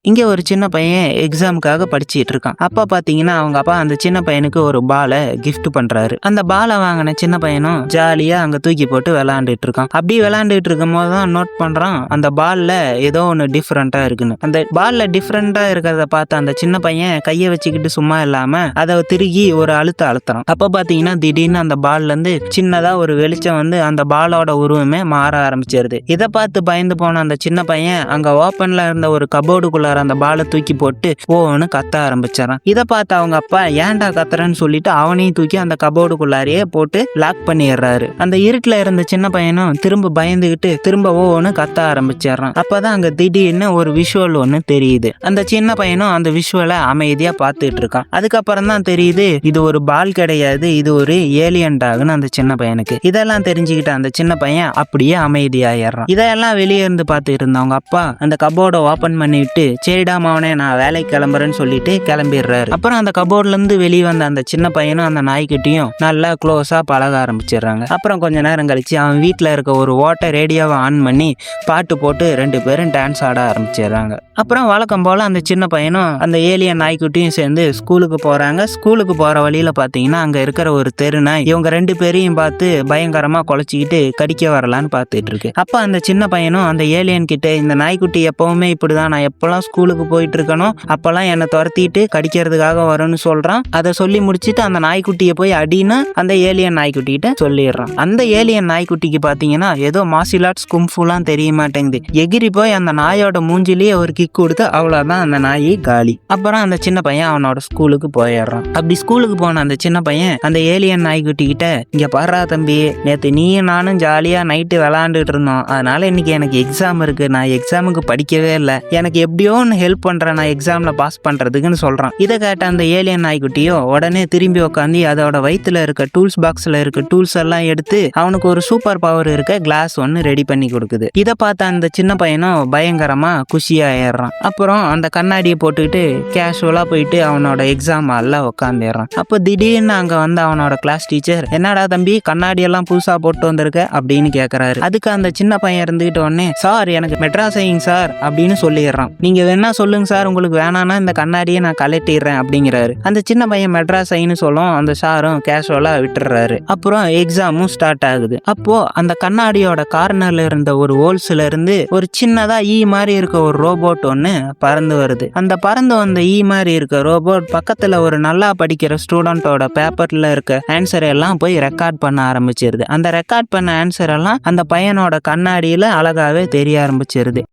இங்க ஒரு சின்ன பையன் எக்ஸாமுக்காக படிச்சிட்டு இருக்கான். அப்ப பாத்தீங்கன்னா அவங்க அப்பா அந்த சின்ன பையனுக்கு ஒரு பாலை கிஃப்ட் பண்றாரு. அந்த பாலை வாங்கின சின்ன பையனும் ஜாலியா அங்க தூக்கி போட்டு விளையாண்டுட்டு இருக்கான். அப்படி விளையாண்டுட்டு இருக்கும் போதுதான் நோட் பண்றான் அந்த பால்ல ஏதோ ஒன்னு டிஃபரெண்டா இருக்குன்னு. அந்த பால்ல டிஃபரெண்டா இருக்கிறத பார்த்து அந்த சின்ன பையன் கையை வச்சுக்கிட்டு சும்மா இல்லாம அதை திருகி ஒரு அழுத்துறான். அப்ப பாத்தீங்கன்னா திடீர்னு அந்த பால்ல இருந்து சின்னதா ஒரு வெளிச்சம் வந்து அந்த பாலோட உருவமே மாற ஆரம்பிச்சிருது. இதை பார்த்து பயந்து போன அந்த சின்ன பையன் அங்க ஓப்பன்ல இருந்த ஒரு கபோர்டுக்குள்ளார அந்த பாலை தூக்கி போட்டு ஓன்னு கத்த ஆரம்பிச்சாரான். இதை பார்த்து அவங்க அப்பா ஏன்டா கத்துறன்னு சொல்லிட்டு அவனையும் தூக்கி அந்த கபோர்டுக்குள்ளாரையே போட்டு லாக் பண்ணிடுறாரு. அந்த இருட்டுல இருந்த சின்ன பையனும் திரும்ப பயந்துகிட்டு திரும்ப ஓன்னு கத்த ஆரம்பிச்சிடறான். அப்பதான் அங்க திடீர்னு ஒரு விஷுவல் ஒன்னு தெரியுது. அந்த சின்ன பையனும் அந்த விஷுவலை அமைதியா பார்த்துட்டு இருக்கான். அதுக்கப்புறம் தான் தெரியுது இது ஒரு பால் கிடையாது, இது ஒரு ஏலியன் டாக்னு அந்த சின்ன பையனுக்கு. இதெல்லாம் தெரிஞ்சுக்கிட்ட அந்த சின்ன பையன் அப்படியே அமைதியாயிடுறான். இதெல்லாம் வெளியே இருந்து பார்த்துட்டு இருந்தவங்க அப்பா அந்த கபோர்டை ஓபன் பண்ணிட்டு சரிடா மவனே நான் வேலைக்கு கிளம்புறேன்னு சொல்லிட்டு கிளம்பிடுறாரு. அப்புறம் அந்த கபோர்ட்ல இருந்து வெளியே வந்த அந்த சின்ன பையனும் அந்த நாய்க்கிட்டையும் நல்லா க்ளோஸா பழக ஆரம்பிச்சிடுறாங்க. அப்புறம் கொஞ்ச நேரம் கழிச்சு அவன் வீட்டுல இருக்க ஒரு ஓட்டை ரேடியோவை ஆன் பண்ணி பாட்டு போட்டு 2 பேரும் டான்ஸ் ஆட ஆரம்பிச்சிடுறாங்க. அப்புறம் வழக்கம் போல அந்த சின்ன பையனும் அந்த ஏலியன் நாய்க்குட்டியும் சேர்ந்து ஸ்கூலுக்கு போறாங்க. ஸ்கூலுக்கு போற வழியில பாத்தீங்கன்னா அங்க இருக்கிற ஒரு தெரு நாய் இவங்க 2 பேரையும் பார்த்து பயங்கரமா குலைச்சிக்கிட்டு கடிக்க வரலான்னு பார்த்துட்டு இருக்கு. அப்ப அந்த சின்ன பையனும் அந்த ஏலியன் கிட்ட இந்த நாய்க்குட்டி எப்பவுமே இப்படிதான், நான் எப்பெல்லாம் ஸ்கூலுக்கு போயிட்டு இருக்கணும் அப்பெல்லாம் என்னை துரத்திட்டு கடிக்கிறதுக்காக வரும்னு சொல்றான். அதை சொல்லி முடிச்சுட்டு அந்த நாய்க்குட்டியை போய் அடின்னு அந்த ஏலியன் நாய்க்குட்டிகிட்ட சொல்லிடுறான். அந்த ஏலியன் நாய்க்குட்டிக்கு பாத்தீங்கன்னா ஏதோ மார்ஷியல் ஆர்ட்ஸ் கும்ஃபுலாம் தெரிய மாட்டேங்குது. எகிரி போய் அந்த நாயோட மூஞ்சிலேயே ஒரு கிக் கொடுத்து அவ்வளவுதான் அந்த நாய் காலி. அப்புறம் அந்த சின்ன பையன் அவனோட ஸ்கூலுக்கு போயிடுறான். அப்படி ஸ்கூலுக்கு போன அந்த சின்ன பையன் அந்த ஏலியன் நாய்க்குட்டி கிட்ட இங்க பாடுறா தம்பி, நேத்து நீயும் நானும் ஜாலியா நைட்டு விளையாண்டுட்டு இருந்தோம், அதனால இன்னைக்கு எனக்கு எக்ஸாம் இருக்கு, நான் எக்ஸாமுக்கு படிக்கவே இல்லை, எனக்கு எப்படியோ ஒன்று ஹெல்ப் பண்றேன் நான் எக்ஸாம்ல பாஸ் பண்றதுக்குன்னு சொல்றான். இதை கேட்ட அந்த ஏலியன் நாய்க்குட்டியோ உடனே திரும்பி உட்காந்து அதோட வயிற்றுல இருக்க டூல்ஸ் பாக்ஸ்ல இருக்க டூல்ஸ் எல்லாம் எடுத்து அவனுக்கு ஒரு சூப்பர் பவர் இருக்க கிளாஸ் ஒன்னு ரெடி பண்ணி கொடுக்குது. இதை பார்த்த அந்த சின்ன பையனும் பயங்கரமா குஷியாயிடுறான். அப்புறம் அந்த கண்ணாடியை போட்டுக்கிட்டு கேஷுவலா போயிட்டு அவனோட எக்ஸாம் ஹால்ல உட்காந்துடுறான். அப்போ திடீர்னு அங்க வந்து அவனோட கிளாஸ் டீச்சர் என்னடா தம்பி கண்ணாடி எல்லாம் புதுசா போட்டு வந்திருக்க அப்படின்னு கேக்குறாரு. அதுக்கு அந்த சின்ன பையன் இருந்துகிட்ட உடனே சார் எனக்கு மெட்ராஸைங்க சார் அப்படின்னு சொல்லிடுறான். நீங்க வேணா சொல்லுங்க சார், உங்களுக்கு வேணான்னா இந்த கண்ணாடியை நான் கலட்டிடுறேன் அப்படிங்கிறாரு. அந்த சின்ன பையன் மெட்ராஸைன்னு சொல்லும், அந்த சாரும் கேஷுவலா விட்டுறாரு. அப்புறம் எக்ஸாமும் ஸ்டார்ட் ஆகுது. அப்போ அந்த கண்ணாடியோட கார்னர்ல இருந்த ஒரு ஹோல்ஸ்ல இருந்து ஒரு சின்னதா ஈ மாதிரி இருக்க ஒரு ரோபோட் ஒன்னு பறந்து வருது. அந்த பறந்து வந்த ஈ மாதிரி இருக்க ரோபோட் பக்கத்துல ஒரு நல்லா படிக்கிற ஸ்டூடெண்டோட பேப்பர்ல இருக்க ஆன்சர் எல்லாம் போய் ரெக்கார்ட் பண்ண ஆரம்பிச்சிருது. அந்த ரெக்கார்ட் பண்ண ஆன்சர் எல்லாம் அந்த பையனோட கண்ணாடியில அழகாவே தெரிய ஆரம்பிச்சிருது.